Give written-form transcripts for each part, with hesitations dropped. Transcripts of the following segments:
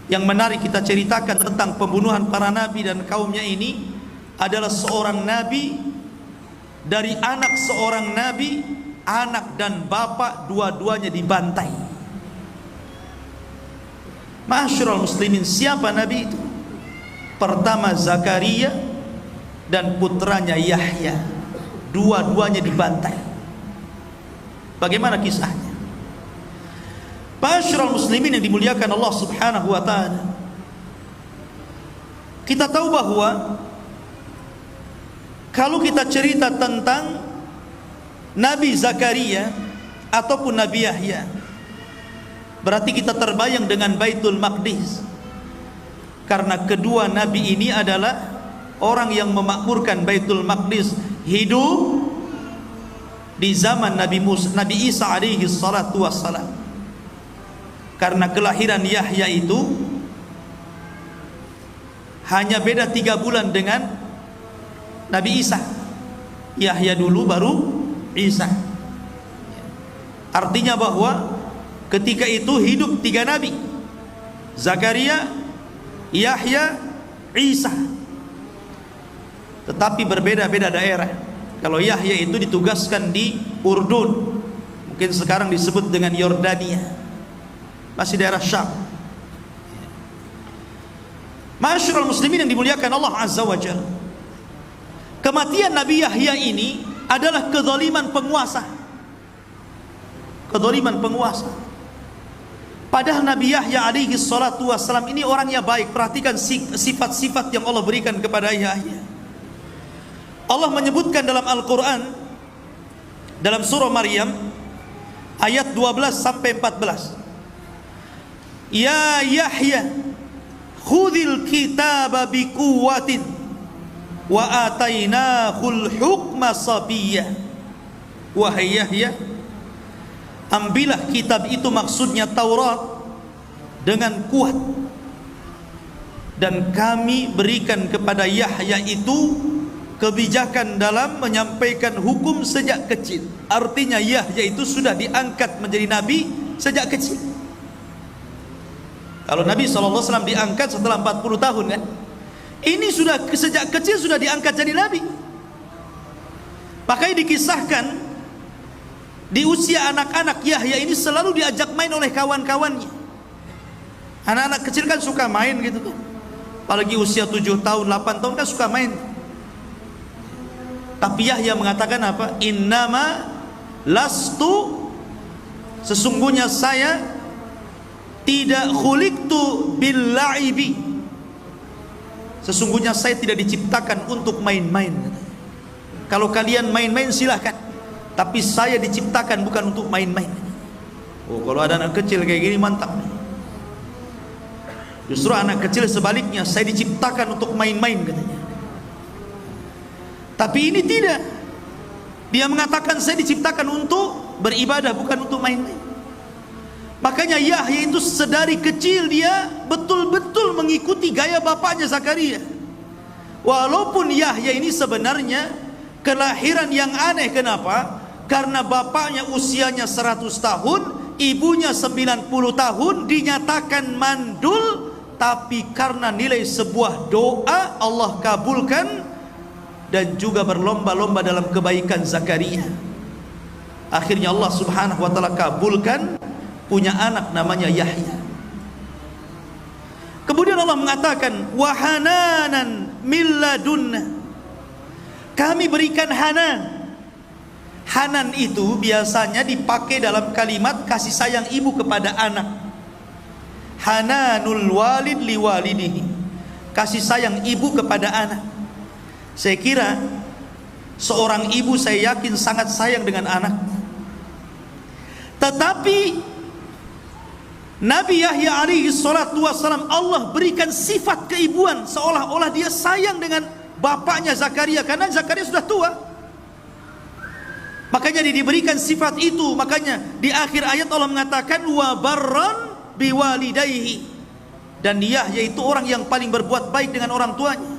yang menarik kita ceritakan tentang pembunuhan para nabi dan kaumnya ini adalah seorang nabi dari anak seorang nabi, anak dan bapak dua-duanya dibantai. Ma'asyiral muslimin, siapa nabi itu? Pertama Zakaria dan putranya Yahya, dua-duanya dibantai. Bagaimana kisahnya? Ma'asyiral muslimin yang dimuliakan Allah Subhanahu wa taala, kita tahu bahwa kalau kita cerita tentang Nabi Zakaria ataupun Nabi Yahya, berarti kita terbayang dengan Baitul Maqdis, karena kedua nabi ini adalah orang yang memakmurkan Baitul Maqdis, hidup di zaman Nabi Isa alaihi salatu wassalam. Karena kelahiran Yahya itu hanya beda 3 bulan dengan Nabi Isa. Yahya dulu baru Isa. Artinya bahwa ketika itu hidup 3 nabi, Zakaria, Yahya, Isa, tetapi berbeda-beda daerah. Kalau Yahya itu ditugaskan di Urdun, mungkin sekarang disebut dengan Yordania, masih daerah Syam. Ma'asyiral muslimin yang dimuliakan Allah Azza wa Jalla, kematian Nabi Yahya ini adalah kezaliman penguasa. Kezaliman penguasa. Padahal Nabi Yahya alaihi salatu wassalam ini orangnya baik. Perhatikan sifat-sifat yang Allah berikan kepada Yahya. Allah menyebutkan dalam Al-Quran, dalam surah Maryam ayat 12 sampai 14, Ya Yahya khudhil kitaba biquwwatin wa atainahul hukma sabiyyah. Wahai Yahya, ambillah kitab itu, maksudnya Taurat, dengan kuat, dan kami berikan kepada Yahya itu kebijakan dalam menyampaikan hukum sejak kecil. Artinya Yahya itu sudah diangkat menjadi nabi sejak kecil. Kalau Nabi SAW diangkat setelah 40 tahun kan, ini sudah sejak kecil sudah diangkat jadi nabi. Makanya dikisahkan di usia anak-anak Yahya ini selalu diajak main oleh kawan-kawannya. Anak-anak kecil kan suka main gitu kan, apalagi usia 7 tahun 8 tahun kan suka main. Tapi Yahya mengatakan apa? Innama lastu, sesungguhnya saya tidak khuliqtu bil la'ibi, sesungguhnya saya tidak diciptakan untuk main-main. Kalau kalian main-main silahkan, tapi saya diciptakan bukan untuk main-main. Oh, kalau ada anak kecil kayak gini mantap. Justru anak kecil sebaliknya, saya diciptakan untuk main-main katanya. Tapi ini tidak. Dia mengatakan saya diciptakan untuk beribadah, bukan untuk main-main. Makanya Yahya itu sedari kecil dia betul-betul mengikuti gaya bapaknya Zakaria. Walaupun Yahya ini sebenarnya kelahiran yang aneh. Kenapa? Karena bapaknya usianya 100 tahun, ibunya 90 tahun, dinyatakan mandul. Tapi karena nilai sebuah doa, Allah kabulkan, dan juga berlomba-lomba dalam kebaikan Zakaria. Akhirnya Allah Subhanahu wa taala kabulkan, punya anak namanya Yahya. Kemudian Allah mengatakan wahananan milladunna, kami berikan hanan. Hanan itu biasanya dipakai dalam kalimat kasih sayang ibu kepada anak. Hananul walid liwalidihi, kasih sayang ibu kepada anak. Saya kira seorang ibu, saya yakin sangat sayang dengan anak. Tetapi Nabi Yahya alaihi salatu wassalam, Allah berikan sifat keibuan, seolah-olah dia sayang dengan bapaknya Zakaria, karena Zakaria sudah tua. Makanya dia diberikan sifat itu. Makanya di akhir ayat Allah mengatakan wa barran biwalidayhi, dan Yahya itu orang yang paling berbuat baik dengan orang tuanya.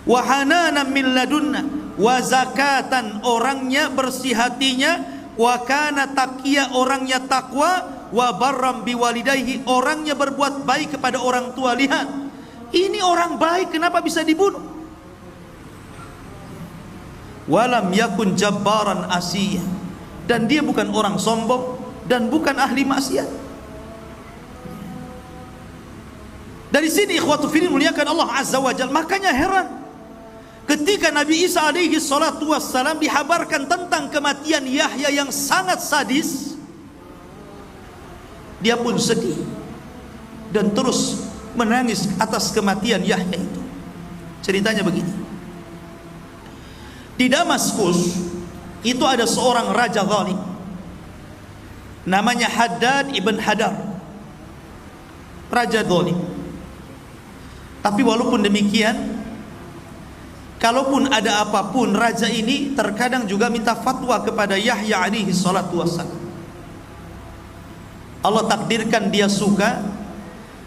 Wa hananan min ladunna, wa zakatan, orangnya bersih hatinya, wa kana taqiyya, orangnya takwa, wa barram biwalidayhi, orangnya berbuat baik kepada orang tua. Lihat, ini orang baik, kenapa bisa dibunuh? Walam yakun jabbaran asiyah, dan dia bukan orang sombong dan bukan ahli maksiat. Dari sini ikhwatu fillah muliakan Allah azza wa jalla. Makanya heran ketika Nabi Isa alaihi salatu wassalam dihabarkan tentang kematian Yahya yang sangat sadis, dia pun sedih dan terus menangis atas kematian Yahya itu. Ceritanya begini, di Damaskus itu ada seorang raja zalim namanya Haddad ibn Hadar, raja zalim. Tapi walaupun demikian, kalaupun ada apapun, raja ini terkadang juga minta fatwa kepada Yahya alaihi salatu wassalam. Allah takdirkan dia suka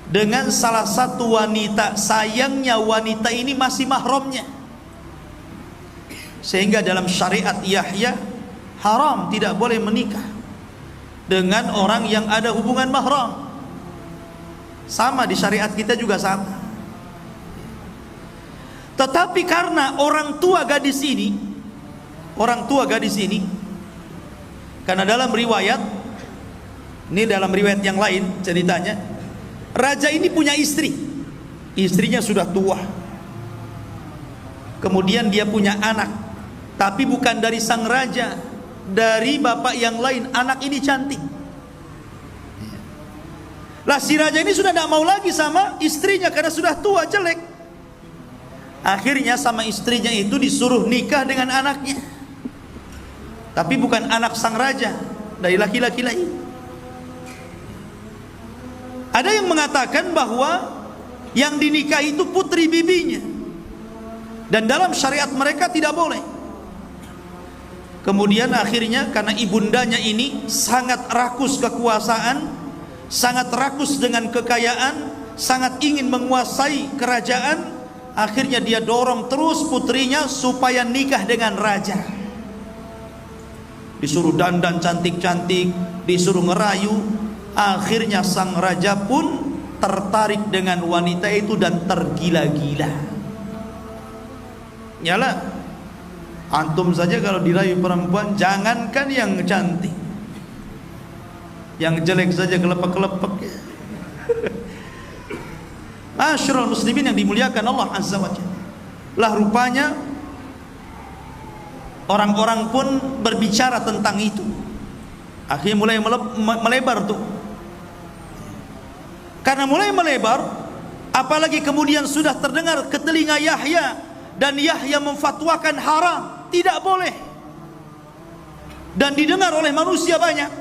dengan salah satu wanita. Sayangnya wanita ini masih mahramnya, sehingga dalam syariat Yahya haram, tidak boleh menikah dengan orang yang ada hubungan mahram. Sama di syariat kita juga sama. Tetapi karena orang tua gadis ini, karena dalam riwayat, ini dalam riwayat yang lain ceritanya, raja ini punya istri, istrinya sudah tua. Kemudian dia punya anak, tapi bukan dari sang raja, dari bapak yang lain. Anak ini cantik. Lah si raja ini sudah tidak mau lagi sama istrinya karena sudah tua, jelek. Akhirnya sama istrinya itu disuruh nikah dengan anaknya, tapi bukan anak sang raja, dari laki-laki lain. Ada yang mengatakan bahwa yang dinikah itu putri bibinya, dan dalam syariat mereka tidak boleh. Kemudian akhirnya karena ibundanya ini sangat rakus kekuasaan, sangat rakus dengan kekayaan, sangat ingin menguasai kerajaan, akhirnya dia dorong terus putrinya supaya nikah dengan raja. Disuruh dandan cantik-cantik, disuruh ngerayu. Akhirnya sang raja pun tertarik dengan wanita itu dan tergila-gila. Nyala, antum saja kalau dirayu perempuan, jangankan yang cantik, yang jelek saja kelepek-kelepek ya. Masyarul muslimin yang dimuliakan Allah azza wa jalla. Lah rupanya orang-orang pun berbicara tentang itu. Akhirnya mulai melebar tuh. Karena mulai melebar, apalagi kemudian sudah terdengar ke telinga Yahya, dan Yahya memfatwakan haram, tidak boleh, dan didengar oleh manusia banyak.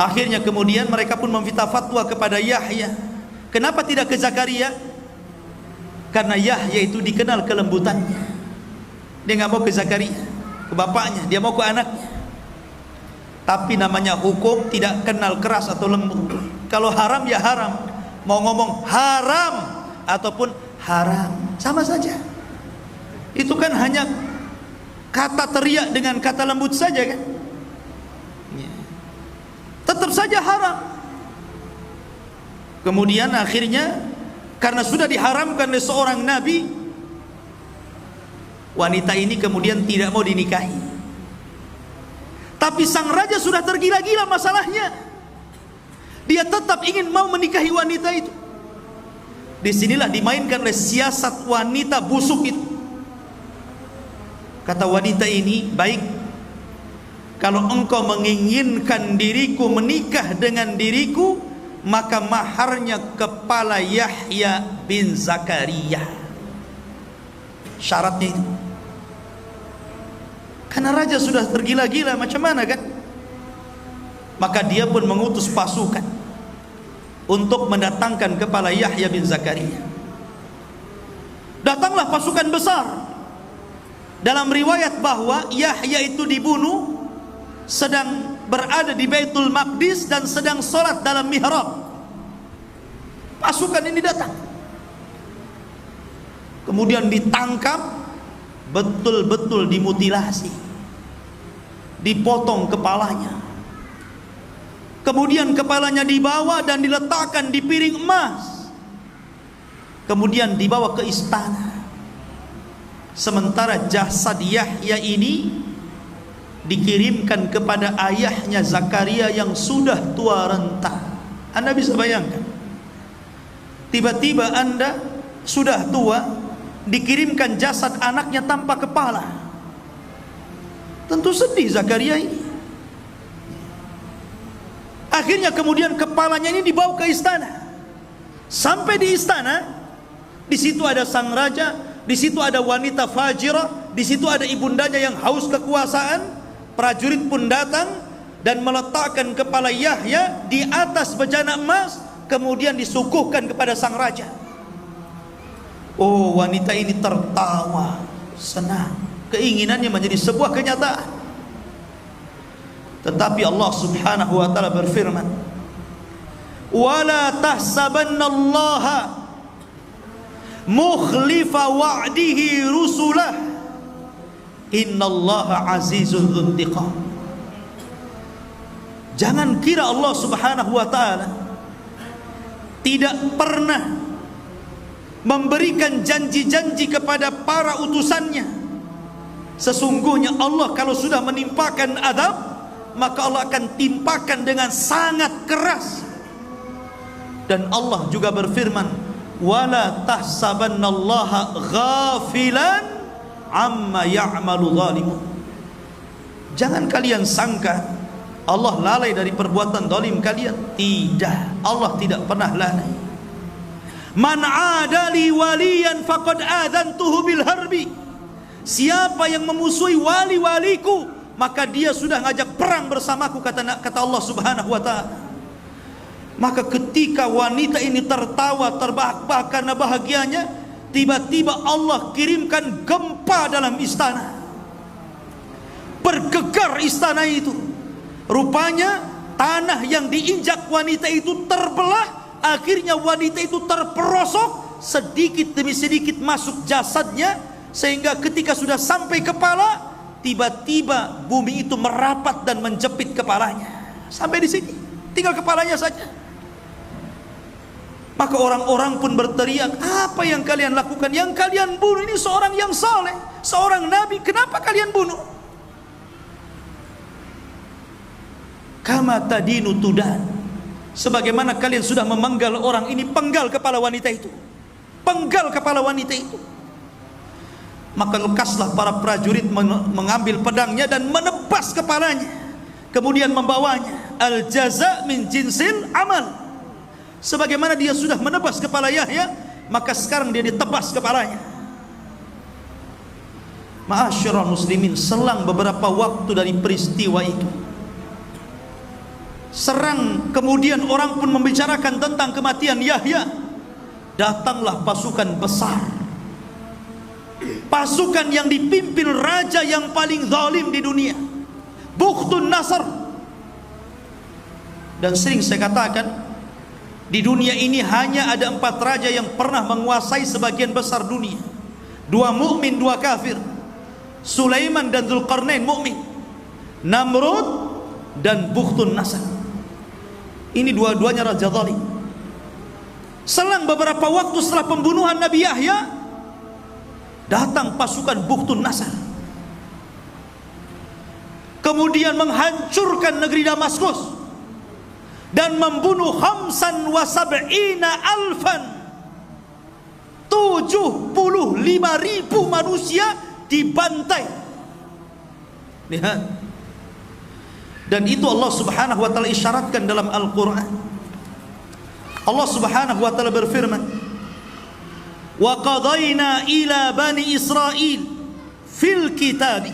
Akhirnya kemudian mereka pun meminta fatwa kepada Yahya. Kenapa tidak ke Zakaria? Karena Yahya itu dikenal kelembutannya. Dia nggak mau ke Zakaria, ke bapaknya, dia mau ke anaknya. Tapi namanya hukum tidak kenal keras atau lembut. Kalau haram ya haram, mau ngomong haram ataupun haram sama saja. Itu kan hanya kata teriak dengan kata lembut saja kan. Tetap saja haram. Kemudian akhirnya karena sudah diharamkan oleh seorang nabi, wanita ini kemudian tidak mau dinikahi. Tapi sang raja sudah tergila-gila masalahnya. Dia tetap ingin mau menikahi wanita itu. Disinilah dimainkan oleh siasat wanita busuk itu. Kata wanita ini, baik, kalau engkau menginginkan diriku menikah dengan diriku, maka maharnya kepala Yahya bin Zakaria. Syaratnya itu. Karena raja sudah tergila-gila, macam mana kan? Maka dia pun mengutus pasukan untuk mendatangkan kepala Yahya bin Zakaria. Datanglah pasukan besar. Dalam riwayat bahwa Yahya itu dibunuh sedang berada di Baitul Maqdis dan sedang sholat dalam mihrab. Pasukan ini datang, kemudian ditangkap, betul-betul dimutilasi, dipotong kepalanya, Kemudian kepalanya dibawa dan diletakkan di piring emas. Kemudian dibawa ke istana. Sementara jasad Yahya ini dikirimkan kepada ayahnya Zakaria yang sudah tua renta. Anda bisa bayangkan, tiba-tiba Anda sudah tua, dikirimkan jasad anaknya tanpa kepala. Tentu sedih Zakaria ini. Akhirnya kemudian kepalanya ini dibawa ke istana. Sampai di istana, di situ ada sang raja, di situ ada wanita fajirah, di situ ada ibundanya yang haus kekuasaan. Prajurit pun datang dan meletakkan kepala Yahya di atas bejana emas, kemudian disuguhkan kepada sang raja. Oh, wanita ini tertawa senang, keinginannya menjadi sebuah kenyataan. Tetapi Allah Subhanahu wa taala berfirman, "Wala tahsabannallaha mukhlifa wa'dihi rusulah, innallaha azizun dzuntiqam." Jangan kira Allah Subhanahu wa taala tidak pernah memberikan janji-janji kepada para utusannya. Sesungguhnya Allah kalau sudah menimpakan azab, maka Allah akan timpakan dengan sangat keras. Dan Allah juga berfirman, wala tahsabannallaha ghafilan amma ya'malu zalimun. Jangan kalian sangka Allah lalai dari perbuatan zalim kalian. Tidak, Allah tidak pernah lalai. Man adali waliyan faqad adzantuhu bil harbi. Siapa yang memusuhi wali-waliku, maka dia sudah ngajak perang bersamaku, kata Allah Subhanahu wa taala. Maka ketika wanita ini tertawa terbahak-bahak karena bahagianya, tiba-tiba Allah kirimkan gempa dalam istana. Bergegar istana itu. Rupanya tanah yang diinjak wanita itu terbelah. Akhirnya wanita itu terperosok, sedikit demi sedikit masuk jasadnya, sehingga ketika sudah sampai kepala, tiba-tiba bumi itu merapat dan menjepit kepalanya. Sampai di sini, tinggal kepalanya saja. Maka orang-orang pun berteriak, apa yang kalian lakukan? Yang kalian bunuh ini seorang yang saleh, seorang nabi, kenapa kalian bunuh? Kama tadinu tudan. Sebagaimana kalian sudah memenggal orang ini, penggal kepala wanita itu. Penggal kepala wanita itu. Maka lekaslah para prajurit mengambil pedangnya dan menebas kepalanya. Kemudian membawanya. Al jaza min jinsil amal. Sebagaimana dia sudah menebas kepala Yahya, maka sekarang dia ditebas kepalanya. Ma'asyiral muslimin, selang beberapa waktu dari peristiwa itu, kemudian orang pun membicarakan tentang kematian Yahya. Datanglah pasukan besar, pasukan yang dipimpin raja yang paling zalim di dunia, Bukhtun Nasr. Dan sering saya katakan, di dunia ini hanya ada 4 raja yang pernah menguasai sebagian besar dunia. 2 mukmin, 2 kafir. Sulaiman dan Dzulqarnain mukmin, Namrud dan Bukhtun Nasr. Ini dua-duanya raja zalim. Selang beberapa waktu setelah pembunuhan Nabi Yahya, datang pasukan Bukhtun Nasr, kemudian menghancurkan negeri Damaskus dan membunuh 75.000 manusia dibantai. Lihat. Dan itu Allah Subhanahu wa taala isyaratkan dalam Al-Qur'an. Allah Subhanahu wa taala berfirman, "Wa qadayna ila bani Israil fil kitab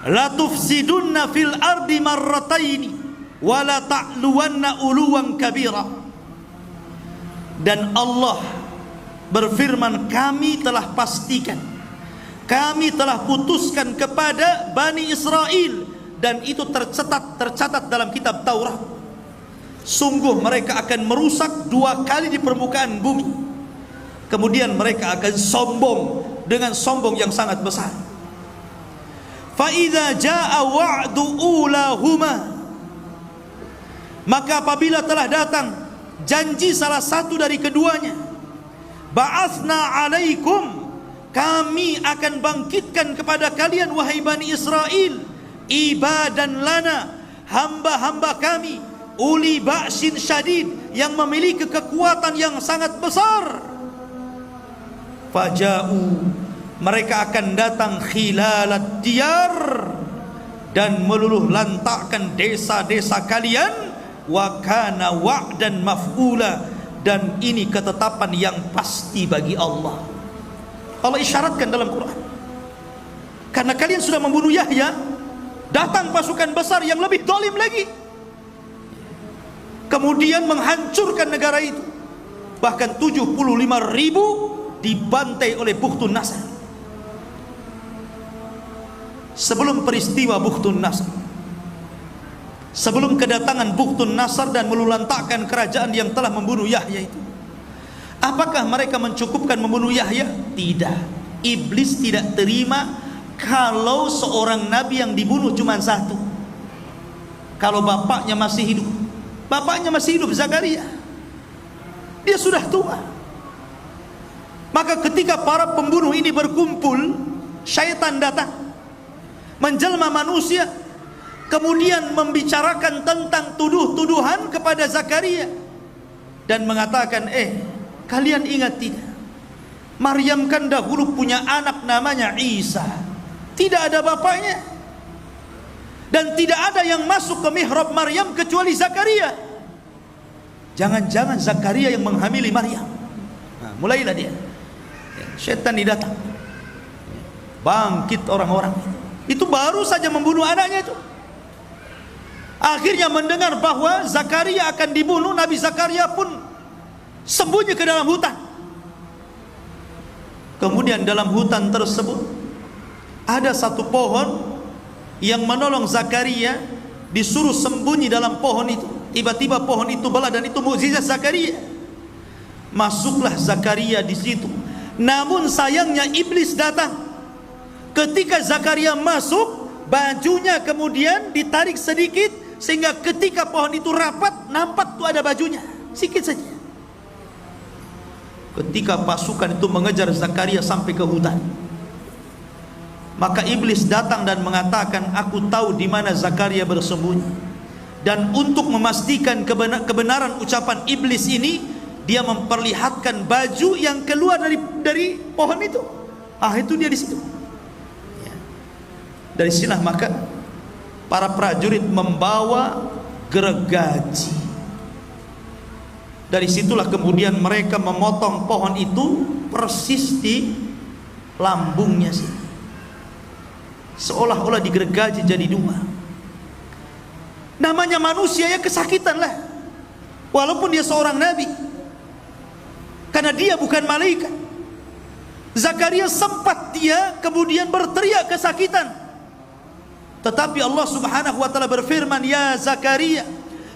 la tufsidunna fil ardi marrataini wa la ta'luwanna uluwan kabira." Dan Allah berfirman, kami telah pastikan, kami telah putuskan kepada Bani Israel, dan itu tercatat dalam kitab Taurat, sungguh mereka akan merusak 2 kali di permukaan bumi. Kemudian mereka akan sombong dengan sombong yang sangat besar. Fa idza jaa wa'du ulahuma Maka apabila telah datang janji salah satu dari keduanya, ba'atsna 'alaikum, kami akan bangkitkan kepada kalian wahai Bani Israel, ibadan lana, hamba-hamba kami, uli ba'sin syadid, yang memiliki kekuatan yang sangat besar. Faja'u, mereka akan datang khilalat diyar, dan meluluh lantakkan desa-desa kalian. Wa kana wa'dan maf'ula, dan ini ketetapan yang pasti bagi Allah. Allah isyaratkan dalam Quran, karena kalian sudah membunuh Yahya, datang pasukan besar yang lebih zalim lagi, kemudian menghancurkan negara itu. Bahkan 75.000 dibantai oleh Bukhtun Nasr. Sebelum peristiwa Bukhtun Nasr, sebelum kedatangan Bukhtun Nasr dan melulantakkan kerajaan yang telah membunuh Yahya itu, apakah mereka mencukupkan membunuh Yahya? Tidak. Iblis tidak terima kalau seorang nabi yang dibunuh cuma satu, kalau bapaknya masih hidup. Bapaknya masih hidup, Zakaria, dia sudah tua. Maka ketika para pembunuh ini berkumpul, syaitan datang menjelma manusia, kemudian membicarakan tentang tuduh-tuduhan kepada Zakaria dan mengatakan, kalian ingat tidak, Maryam kan dahulu punya anak namanya Isa, tidak ada bapaknya, dan tidak ada yang masuk ke mihrab Maryam kecuali Zakaria. Jangan-jangan Zakaria yang menghamili Maryam. Nah, mulailah dia, syaitan didatang, bangkit orang-orang itu baru saja membunuh anaknya itu. Akhirnya mendengar bahwa Zakaria akan dibunuh, Nabi Zakaria pun sembunyi ke dalam hutan. Kemudian dalam hutan tersebut ada satu pohon yang menolong Zakaria, disuruh sembunyi dalam pohon itu. Tiba-tiba pohon itu belah, dan itu mukjizat Zakaria. Masuklah Zakaria di situ. Namun sayangnya iblis datang. Ketika Zakaria masuk, bajunya kemudian ditarik sedikit, sehingga ketika pohon itu rapat, nampak tuh ada bajunya sedikit saja. Ketika pasukan itu mengejar Zakaria sampai ke hutan, maka iblis datang dan mengatakan, aku tahu di mana Zakaria bersembunyi. Dan untuk memastikan kebenaran ucapan iblis ini, dia memperlihatkan baju yang keluar dari pohon itu. Itu dia di situ. Dari sinilah maka para prajurit membawa gergaji. Dari situlah kemudian mereka memotong pohon itu persis di lambungnya sih, seolah-olah digergaji jadi dua. Namanya manusia ya kesakitan lah, walaupun dia seorang nabi, karena dia bukan malaikat. Zakaria sempat dia kemudian berteriak kesakitan, tetapi Allah Subhanahu wa ta'ala berfirman, ya Zakaria,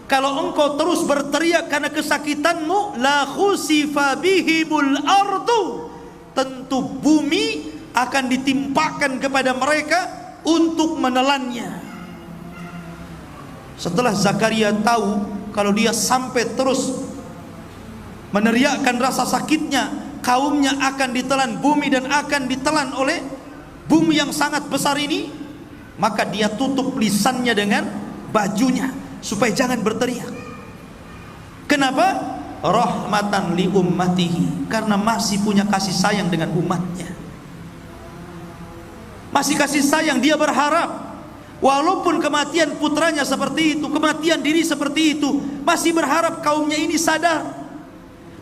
kalau engkau terus berteriak karena kesakitanmu, la khusifa bihimul ardu, tentu bumi akan ditimpakan kepada mereka untuk menelannya. Setelah Zakaria tahu kalau dia sampai terus meneriakkan rasa sakitnya, kaumnya akan ditelan bumi dan akan ditelan oleh bumi yang sangat besar ini, maka dia tutup lisannya dengan bajunya supaya jangan berteriak. Kenapa? Rahmatan li ummatihi, karena masih punya kasih sayang dengan umatnya. Masih kasih sayang, dia berharap walaupun kematian putranya seperti itu, kematian diri seperti itu, masih berharap kaumnya ini sadar,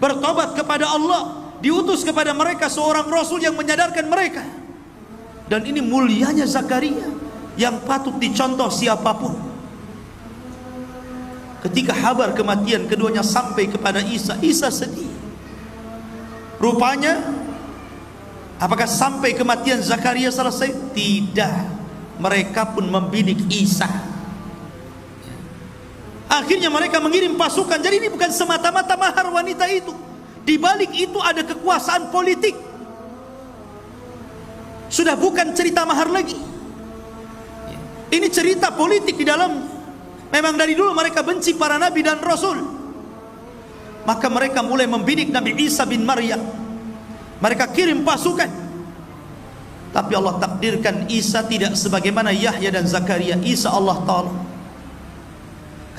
bertobat kepada Allah, diutus kepada mereka seorang rasul yang menyadarkan mereka. Dan ini mulianya Zakaria yang patut dicontoh siapapun. Ketika kabar kematian keduanya sampai kepada Isa, Isa sedih. Rupanya, apakah sampai kematian Zakaria selesai? Tidak. Mereka pun membidik Isa. Akhirnya mereka mengirim pasukan. Jadi ini bukan semata-mata mahar wanita itu. Di balik itu ada kekuasaan politik. Sudah bukan cerita mahar lagi. Ini cerita politik di dalamnya. Memang dari dulu mereka benci para nabi dan rasul. Maka mereka mulai membidik Nabi Isa bin Maryam. Mereka kirim pasukan. Tapi Allah takdirkan Isa tidak sebagaimana Yahya dan Zakaria. Isa Allah tolong,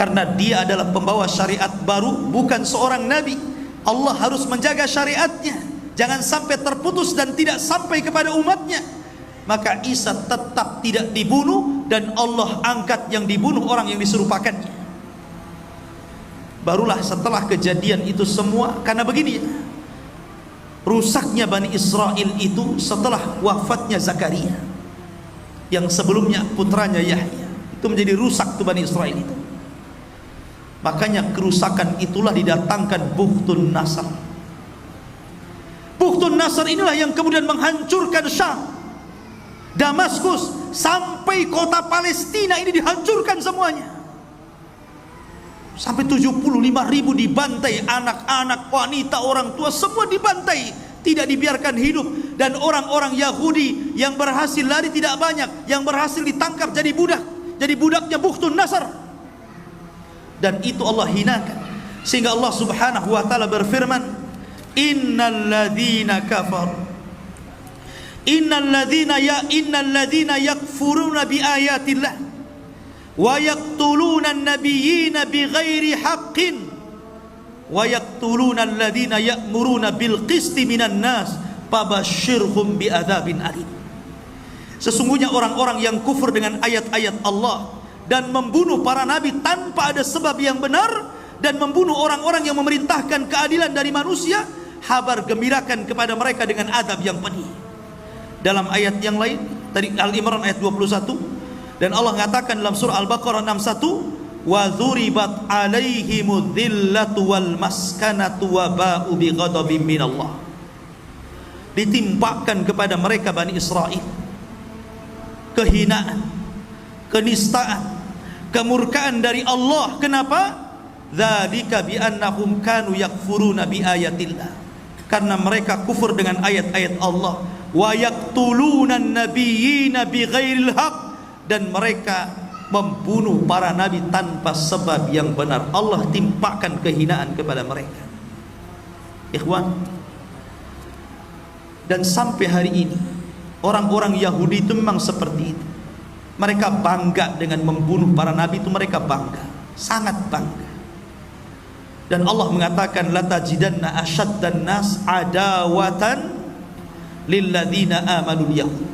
karena dia adalah pembawa syariat baru, bukan seorang nabi. Allah harus menjaga syariatnya, jangan sampai terputus dan tidak sampai kepada umatnya. Maka Isa tetap tidak dibunuh, dan Allah angkat yang dibunuh orang yang diserupakannya. Barulah setelah kejadian itu semua, karena begini ya, rusaknya Bani Israel itu setelah wafatnya Zakaria, yang sebelumnya putranya Yahya. Itu menjadi rusak tuh Bani Israel itu. Makanya kerusakan itulah didatangkan Bukhtun Nasr. Bukhtun Nasr inilah yang kemudian menghancurkan Syam, Damaskus, sampai kota Palestina ini dihancurkan semuanya. Sampai 75.000 dibantai, anak-anak, wanita, orang tua, semua dibantai, tidak dibiarkan hidup. Dan orang-orang Yahudi yang berhasil lari tidak banyak, yang berhasil ditangkap jadi budak. Jadi budaknya Bukhtun Nasr. Dan itu Allah hinakan, sehingga Allah subhanahu wa ta'ala berfirman, innal ladzina yakfuruna bi ayatillah wa yaqtuluna an-nabiyyina bighairi haqqin wa yaqtuluna alladzina ya'muruna bil qisti minan nas fabashshirhum bi adzabin alim. Sesungguhnya orang-orang yang kufur dengan ayat-ayat Allah dan membunuh para nabi tanpa ada sebab yang benar, dan membunuh orang-orang yang memerintahkan keadilan dari manusia, kabar gembirakan kepada mereka dengan azab yang pedih. Dalam ayat yang lain, tadi Al-Imran ayat 21, dan Allah mengatakan dalam surah Al-Baqarah 61, wa dzuribat alaihimudz dzillatu wal maskanatu wa ba'u bi ghadabin minallah. Ditimpakan kepada mereka Bani Israel kehinaan, kenistaan, kemurkaan dari Allah. Kenapa? Dzalika bi annahum kanu yakfuruna bi ayatillah, karena mereka kufur dengan ayat-ayat Allah. Wa yaqtuluna an-nabiyyina bighairil haqq, dan mereka membunuh para nabi tanpa sebab yang benar. Allah timpakan kehinaan kepada mereka. Ikhwan, dan sampai hari ini orang-orang Yahudi itu memang seperti itu. Mereka bangga dengan membunuh para nabi itu, mereka bangga, sangat bangga. Dan Allah mengatakan, latajidanna asyaddan nas adawatan lilladzina amanul yahud.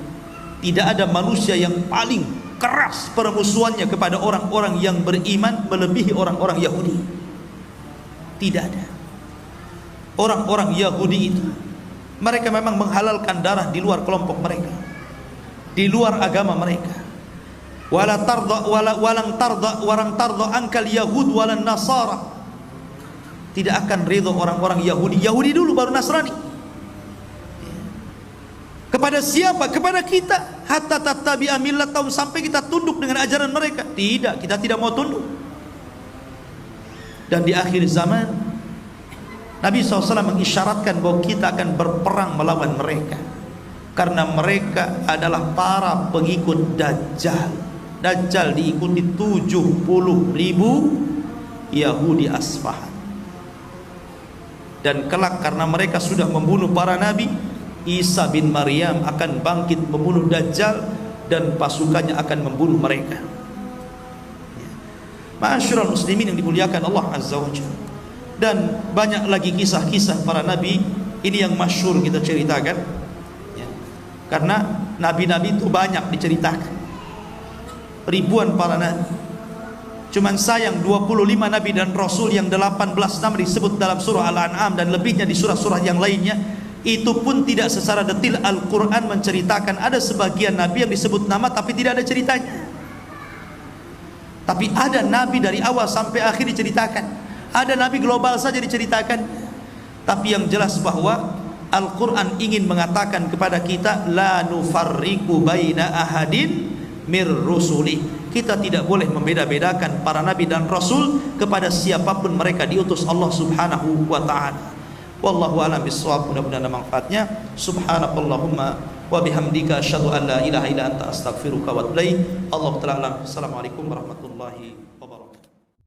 Tidak ada manusia yang paling keras permusuhannya kepada orang-orang yang beriman melebihi orang-orang Yahudi. Tidak ada. Orang-orang Yahudi itu, mereka memang menghalalkan darah di luar kelompok mereka, di luar agama mereka. Walang tarda angkal yahud walan nasara. Tidak akan ridho orang-orang Yahudi dulu baru Nasrani. Kepada siapa? Kepada kita. Hatta tattabi'a millatahum, sampai kita tunduk dengan ajaran mereka. Tidak, kita tidak mau tunduk. Dan di akhir zaman Nabi SAW mengisyaratkan bahwa kita akan berperang melawan mereka, karena mereka adalah para pengikut Dajjal. Dajjal diikuti 70.000 Yahudi Asfahan. Dan kelak karena mereka sudah membunuh para nabi, Isa bin Maryam akan bangkit membunuh Dajjal, dan pasukannya akan membunuh mereka. Ma'asyiral muslimin yang dimuliakan Allah Azza wa Jalla. Dan banyak lagi kisah-kisah para nabi. Ini yang masyhur kita ceritakan ya. Karena nabi-nabi itu banyak diceritakan, ribuan para nabi. Cuman sayang 25 nabi dan rasul yang 18 nama disebut dalam surah Al-An'am dan lebihnya di surah-surah yang lainnya, itu pun tidak secara detail Al-Quran menceritakan. Ada sebagian nabi yang disebut nama tapi tidak ada ceritanya. Tapi ada nabi dari awal sampai akhir diceritakan. Ada nabi global saja diceritakan. Tapi yang jelas bahwa Al-Quran ingin mengatakan kepada kita, la nufarriqu baina ahadin mir rusuli. Kita tidak boleh membeda-bedakan para nabi dan rasul kepada siapapun mereka diutus Allah Subhanahu wa taala. Wallahu a'lam bissawab. Mudah-mudahan ada manfaatnya. Subhanakallahumma wa bihamdika asyhadu an la ilaha illa anta astaghfiruka wa atubu ilaik. Allahu ta'ala alam. Assalamualaikum warahmatullahi wabarakatuh.